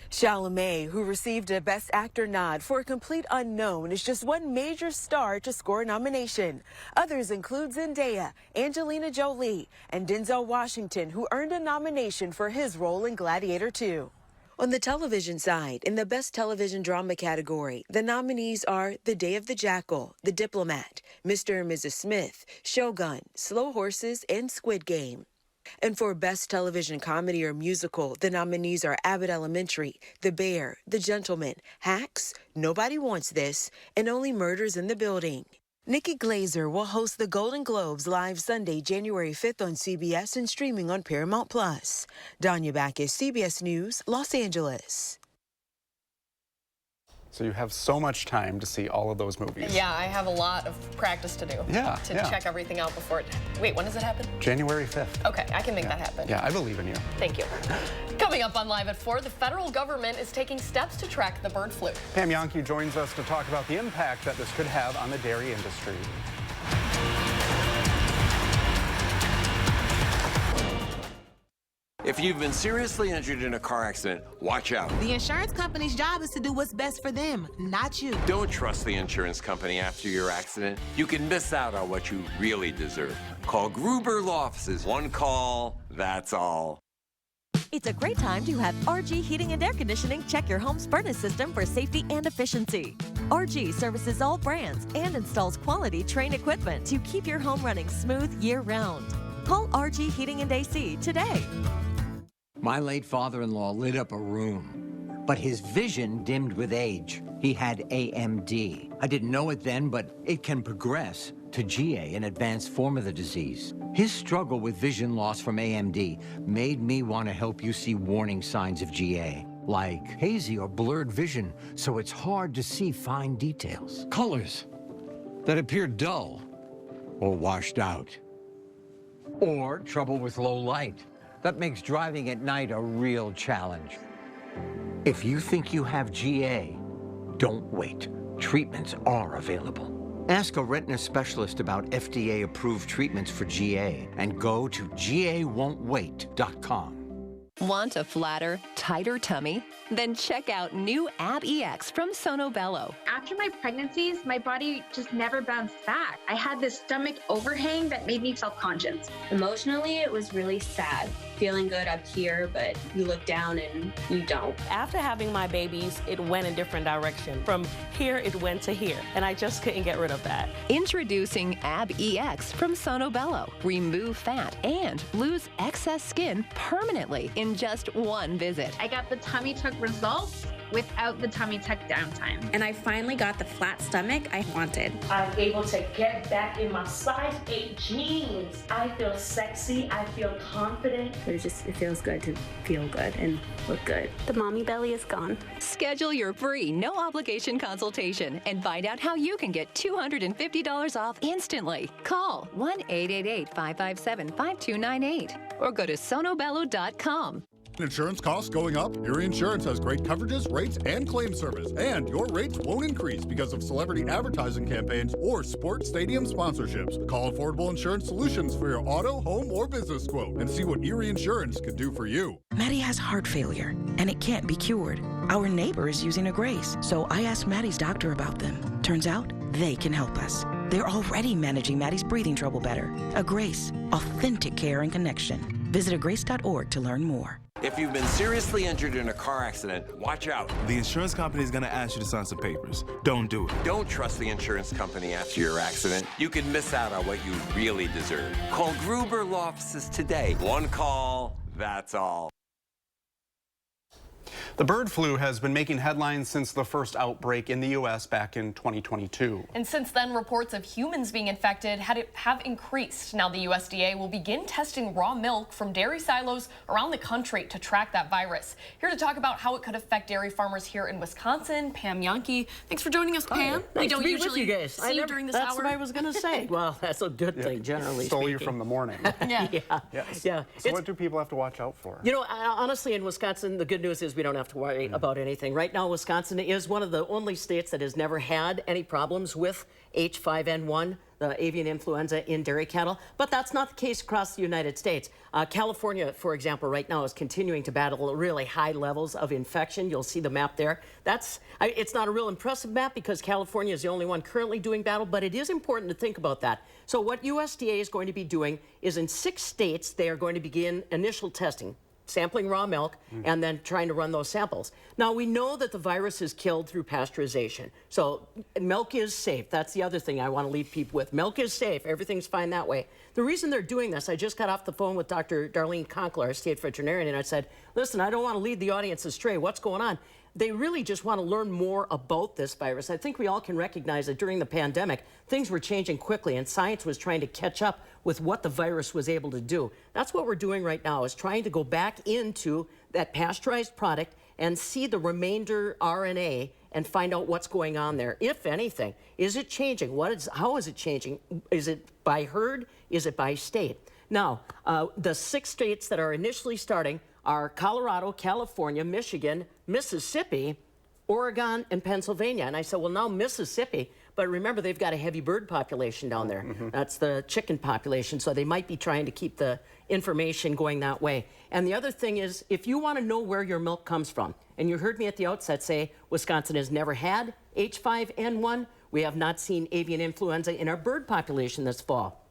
Chalamet, who received a Best Actor nod for A Complete Unknown, is just one major star to score a nomination. Others include Zendaya, Angelina Jolie, and Denzel Washington, who earned a nomination for his role in Gladiator 2. On the television side, in the Best Television Drama category, the nominees are The Day of the Jackal, The Diplomat, Mr. and Mrs. Smith, Shogun, Slow Horses, and Squid Game. And for Best Television Comedy or Musical, the nominees are Abbott Elementary, The Bear, The Gentleman, Hacks, Nobody Wants This, and Only Murders in the Building. Nikki Glazer will host the Golden Globes live Sunday, January 5th on CBS and streaming on Paramount+. Danya Backus, CBS News, Los Angeles. So you have so much time to see all of those movies. Yeah, I have a lot of practice to do. Yeah, to check everything out before it. Wait, when does it happen? January 5th. Okay, I can make that happen. Yeah, I believe in you. Thank you. Coming up on Live at 4, the federal government is taking steps to track the bird flu. Pam Yonke joins us to talk about the impact that this could have on the dairy industry. If you've been seriously injured in a car accident, watch out. The insurance company's job is to do what's best for them, not you. Don't trust the insurance company after your accident. You can miss out on what you really deserve. Call Gruber Law Offices. One call, that's all. It's a great time to have RG Heating and Air Conditioning check your home's furnace system for safety and efficiency. RG services all brands and installs quality Trane equipment to keep your home running smooth year-round. Call RG Heating and AC today. My late father-in-law lit up a room, but his vision dimmed with age. He had AMD. I didn't know it then, but it can progress to GA, an advanced form of the disease. His struggle with vision loss from AMD made me want to help you see warning signs of GA, like hazy or blurred vision, so it's hard to see fine details. Colors that appear dull or washed out. Or trouble with low light. That makes driving at night a real challenge. If you think you have GA, don't wait. Treatments are available. Ask a retina specialist about FDA-approved treatments for GA and go to GAWon'tWait.com. Want a flatter, tighter tummy? Then check out new Ab EX from Sono Bello. After my pregnancies, my body just never bounced back. I had this stomach overhang that made me self-conscious. Emotionally, it was really sad. Feeling good up here, but you look down and you don't. After having my babies, it went a different direction. From here, it went to here, and I just couldn't get rid of that. Introducing Ab EX from Sono Bello. Remove fat and lose excess skin permanently in just one visit. I got the tummy tuck results without the tummy tuck downtime. And I finally got the flat stomach I wanted. I'm able to get back in my size 8 jeans. I feel sexy, I feel confident. It feels good to feel good and look good. The mommy belly is gone. Schedule your free, no obligation consultation and find out how you can get $250 off instantly. Call 1-888-557-5298 or go to sonobello.com. Insurance costs going up? Erie Insurance has great coverages, rates, and claim service. And your rates won't increase because of celebrity advertising campaigns or sports stadium sponsorships. Call Affordable Insurance Solutions for your auto, home, or business quote and see what Erie Insurance could do for you. Maddie has heart failure, and it can't be cured. Our neighbor is using a Grace, so I asked Maddie's doctor about them. Turns out, they can help us. They're already managing Maddie's breathing trouble better. A Grace, authentic care and connection. Visit agrace.org to learn more. If you've been seriously injured in a car accident, watch out. The insurance company is going to ask you to sign some papers. Don't do it. Don't trust the insurance company after your accident. You can miss out on what you really deserve. Call Gruber Law Offices today. One call, that's all. The bird flu has been making headlines since the first outbreak in the U.S. back in 2022. And since then, reports of humans being infected have increased. Now the USDA will begin testing raw milk from dairy silos around the country to track that virus. Here to talk about how it could affect dairy farmers here in Wisconsin, Pam Yankee. Thanks for joining us, Pam. Nice We don't to be usually with you guys. see you during this that's hour. what I was going to say. Well, that's a good thing, generally Stole speaking. you from the morning. Yeah. So what do people have to watch out for? You know, honestly, in Wisconsin, the good news is we don't have to worry about anything. Right now, Wisconsin is one of the only states that has never had any problems with H5N1, the avian influenza in dairy cattle, but that's not the case across the United States. California, for example, right now is continuing to battle really high levels of infection. You'll see the map there. It's not a real impressive map because California is the only one currently doing battle, but it is important to think about that. So what USDA is going to be doing is in 6 states, they are going to begin initial testing, sampling raw milk, and then trying to run those samples. Now, we know that the virus is killed through pasteurization. So milk is safe. That's the other thing I want to leave people with. Milk is safe. Everything's fine that way. The reason they're doing this, I just got off the phone with Dr. Darlene Conkler, our state veterinarian, and I said, listen, I don't want to lead the audience astray. What's going on? They really just want to learn more about this virus. I think we all can recognize that during the pandemic, things were changing quickly, and science was trying to catch up with what the virus was able to do. That's what we're doing right now, is trying to go back into that pasteurized product and see the remainder RNA and find out what's going on there. If anything, is it changing? How is it changing? Is it by herd? Is it by state? Now, the 6 states that are initially starting are Colorado, California, Michigan, Mississippi, Oregon, and Pennsylvania. And I said, well, now Mississippi But remember, they've got a heavy bird population down there. That's the chicken population, so they might be trying to keep the information going that way. And the other thing is, if you want to know where your milk comes from, and you heard me at the outset say Wisconsin has never had H5N1, we have not seen avian influenza in our bird population this fall.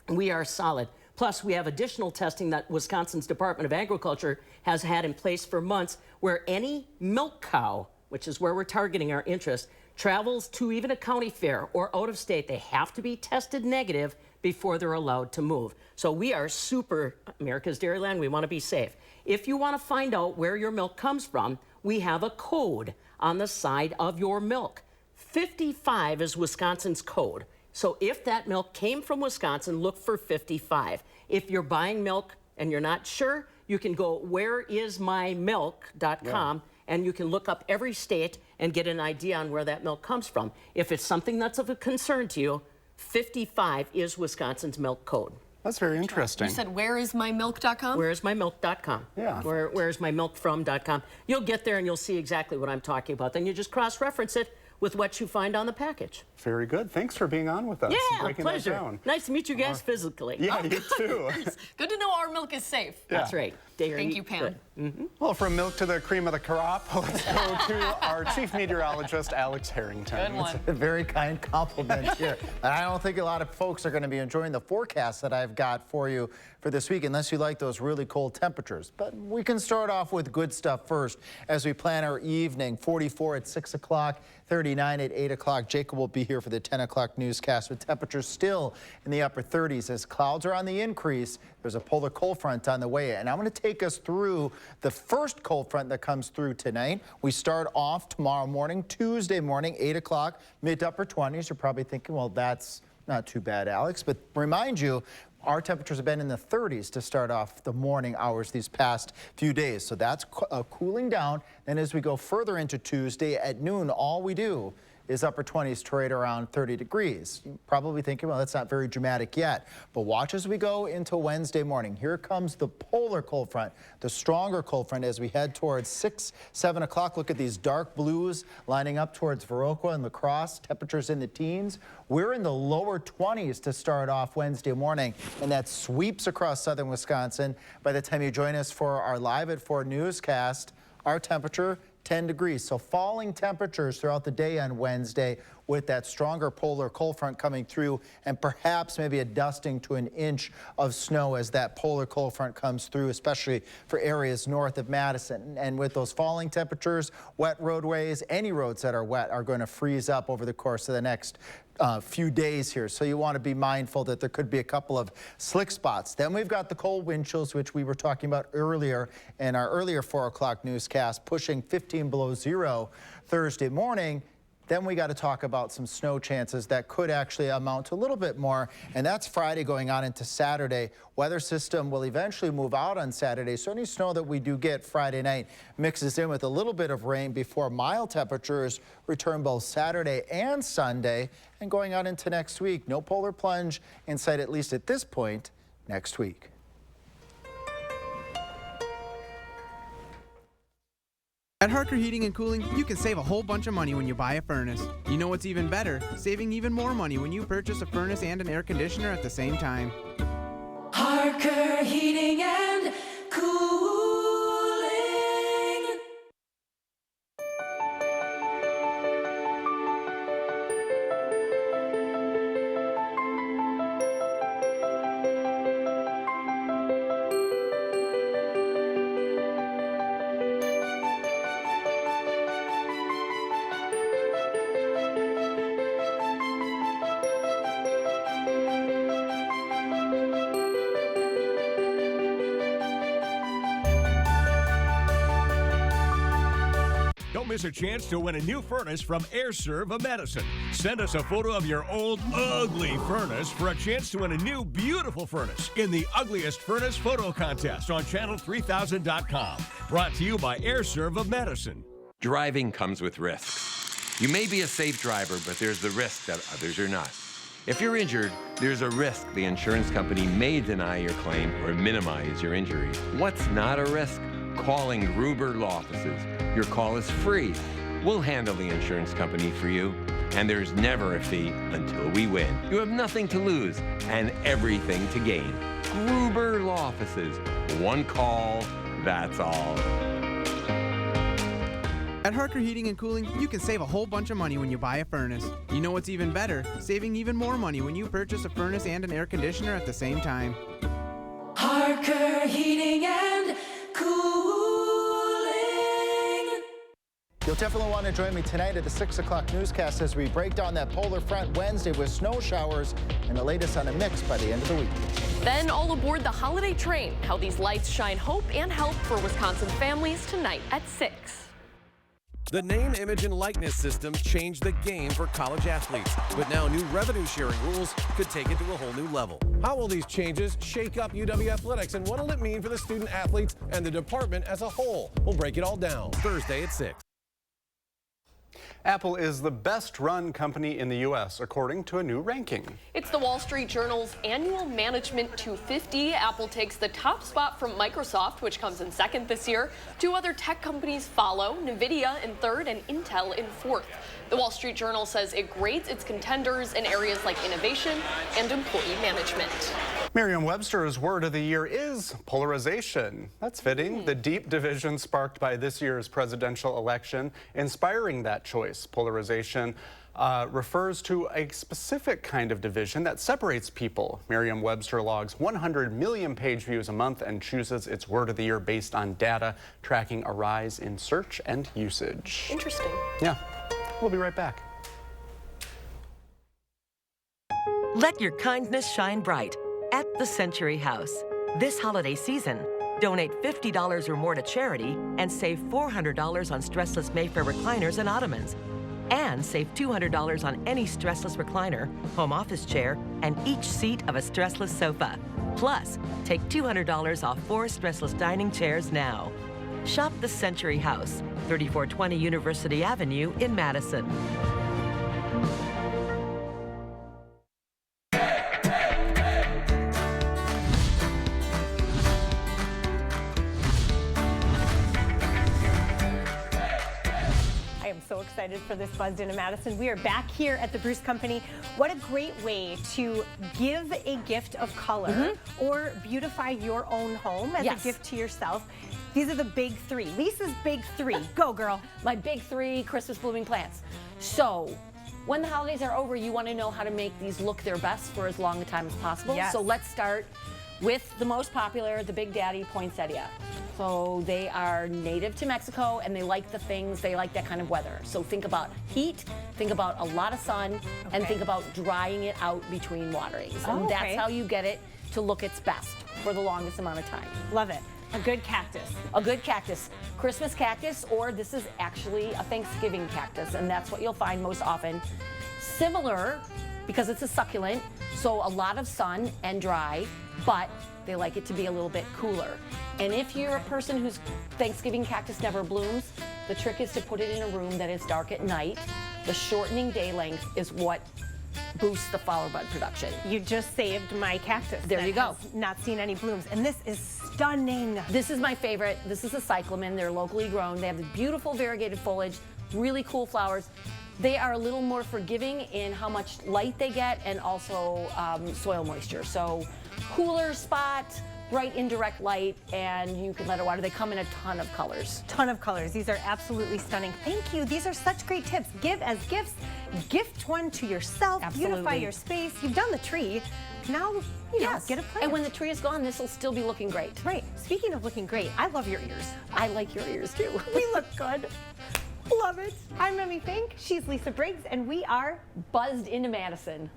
We are solid. Plus, we have additional testing that Wisconsin's Department of Agriculture has had in place for months, where any milk cow, which is where we're targeting our interest, travels to even a county fair or out of state, they have to be tested negative before they're allowed to move. So we are super, America's Dairyland, we want to be safe. If you want to find out where your milk comes from, we have a code on the side of your milk. 55 is Wisconsin's code. So if that milk came from Wisconsin, look for 55. If you're buying milk and you're not sure, you can go whereismymilk.com and you can look up every state and get an idea on where that milk comes from. If it's something that's of a concern to you, 55 is Wisconsin's milk code. That's very interesting. You said whereismymilk.com? Whereismymilk.com. Yeah. Whereismymilkfrom.com. You'll get there and you'll see exactly what I'm talking about. Then you just cross-reference it with what you find on the package. Very good. Thanks for being on with us. Yeah, breaking pleasure. That down. Nice to meet you guys physically. Yeah, you too. Good to know our milk is safe. That's right. Thank you, Pam. Well, from milk to the cream of the crop, let's go to our chief meteorologist, Alex Harrington. Good one. It's a very kind compliment here. And I don't think a lot of folks are going to be enjoying the forecast that I've got for you for this week, unless you like those really cold temperatures. But we can start off with good stuff first as we plan our evening. 44 at 6 o'clock, 39 at 8 o'clock. Jacob will be here for the 10 o'clock newscast with temperatures still in the upper 30s as clouds are on the increase. There's a polar cold front on the way, and I'm going to take us through the first cold front that comes through tonight. We start off tomorrow morning, Tuesday morning, 8 o'clock, mid to upper 20s. You're probably thinking, well, that's not too bad, Alex. But remind you, our temperatures have been in the 30s to start off the morning hours these past few days. So that's cooling down. Then as we go further into Tuesday at noon, all we do is upper 20s to right around 30 degrees. You're probably thinking, well, that's not very dramatic yet. But watch as we go into Wednesday morning. Here comes the polar cold front, the stronger cold front as we head towards 6, 7 o'clock. Look at these dark blues lining up towards Viroqua and La Crosse. Temperatures in the teens. We're in the lower 20s to start off Wednesday morning, and that sweeps across southern Wisconsin. By the time you join us for our Live at 4 newscast, our temperature 10 degrees. So falling temperatures throughout the day on Wednesday with that stronger polar cold front coming through, and perhaps maybe a dusting to an inch of snow as that polar cold front comes through, especially for areas north of Madison. And with those falling temperatures, wet roadways, any roads that are wet are going to freeze up over the course of the next few days here. So you want to be mindful that there could be a couple of slick spots. Then we've got the cold wind chills, which we were talking about earlier in our earlier 4 o'clock newscast, pushing 15 below zero Thursday morning. Then we got to talk about some snow chances that could actually amount to a little bit more, and that's Friday going on into Saturday. Weather system will eventually move out on Saturday, so any snow that we do get Friday night mixes in with a little bit of rain before mild temperatures return both Saturday and Sunday. And going on into next week, no polar plunge in sight, at least at this point, next week. At Harker Heating and Cooling, you can save a whole bunch of money when you buy a furnace. You know what's even better? Saving even more money when you purchase a furnace and an air conditioner at the same time. Harker Heating and Cooling. Don't miss a chance to win a new furnace from AirServe of Madison. Send us a photo of your old, ugly furnace for a chance to win a new, beautiful furnace in the Ugliest Furnace Photo Contest on channel3000.com. Brought to you by AirServe of Madison. Driving comes with risks. You may be a safe driver, but there's the risk that others are not. If you're injured, there's a risk the insurance company may deny your claim or minimize your injury. What's not a risk? Calling Gruber Law Offices. Your call is free. We'll handle the insurance company for you. And there's never a fee until we win. You have nothing to lose and everything to gain. Gruber Law Offices. One call, that's all. At Harker Heating and Cooling, you can save a whole bunch of money when you buy a furnace. You know what's even better? Saving even more money when you purchase a furnace and an air conditioner at the same time. Harker Heating and Cooling. You'll definitely want to join me tonight at the 6 o'clock newscast as we break down that polar front Wednesday with snow showers and the latest on a mix by the end of the week. Then all aboard the holiday train. How these lights shine hope and help for Wisconsin families tonight at 6. The name, image, and likeness system changed the game for college athletes, but now new revenue-sharing rules could take it to a whole new level. How will these changes shake up UW athletics, and what will it mean for the student athletes and the department as a whole? We'll break it all down Thursday at 6. Apple is the best-run company in the U.S., according to a new ranking. It's the Wall Street Journal's annual Management 250. Apple takes the top spot from Microsoft, which comes in second this year. Two other tech companies follow, NVIDIA in third and Intel in fourth. The Wall Street Journal says it grades its contenders in areas like innovation and employee management. Merriam-Webster's word of the year is polarization. That's fitting. The deep division sparked by this year's presidential election, inspiring that choice. Polarization refers to a specific kind of division that separates people. Merriam-Webster logs 100 million page views a month and chooses its word of the year based on data tracking a rise in search and usage. Interesting. Yeah. We'll be right back. Let your kindness shine bright at the Century House. This holiday season, donate $50 or more to charity and save $400 on stressless Mayfair recliners and ottomans. And save $200 on any stressless recliner, home office chair, and each seat of a stressless sofa. Plus, take $200 off 4 stressless dining chairs now. Shop the Century House, 3420 University Avenue in Madison. So excited for this Buzzed Into Madison. We are back here at the Bruce Company. What a great way to give a gift of color or beautify your own home as a gift to yourself. These are the big three. Lisa's big three. Go, girl. My big three Christmas blooming plants. So, when the holidays are over, you want to know how to make these look their best for as long a time as possible. Yes. So let's start with the most popular, the Big Daddy poinsettia. So they are native to Mexico and they like that kind of weather. So think about heat, think about a lot of sun, and think about drying it out between waterings. And that's how you get it to look its best for the longest amount of time. Love it. A good cactus. A good cactus. Christmas cactus, or this is actually a Thanksgiving cactus, and that's what you'll find most often. Similar, because it's a succulent, so a lot of sun and dry, but they like it to be a little bit cooler. And if you're a person whose Thanksgiving cactus never blooms, the trick is to put it in a room that is dark at night. The shortening day length is what boosts the flower bud production. You just saved my cactus. There you go. Not seen any blooms, and this is stunning. This is my favorite. This is a cyclamen. They're locally grown. They have the beautiful variegated foliage, really cool flowers. They are a little more forgiving in how much light they get and also soil moisture. So cooler spot, bright indirect light, and you can let it water. They come in a ton of colors. Ton of colors. These are absolutely stunning. Thank you. These are such great tips. Give as gifts. Gift one to yourself. Absolutely. Beautify your space. You've done the tree. Now, you know, get a plant. And when the tree is gone, this will still be looking great. Right. Speaking of looking great, I love your ears. I like your ears too. We look good. Love it. I'm Emmy Fink. She's Lisa Briggs, and we are Buzzed Into Madison.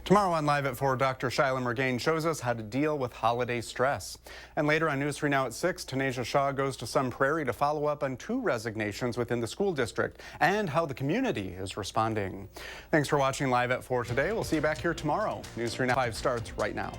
Tomorrow on Live at 4, Dr. Shyla Murgain shows us how to deal with holiday stress. And later on News 3 Now at 6, Tanisha Shaw goes to Sun Prairie to follow up on 2 resignations within the school district and how the community is responding. Thanks for watching Live at 4 today. We'll see you back here tomorrow. News 3 Now 5 starts right now.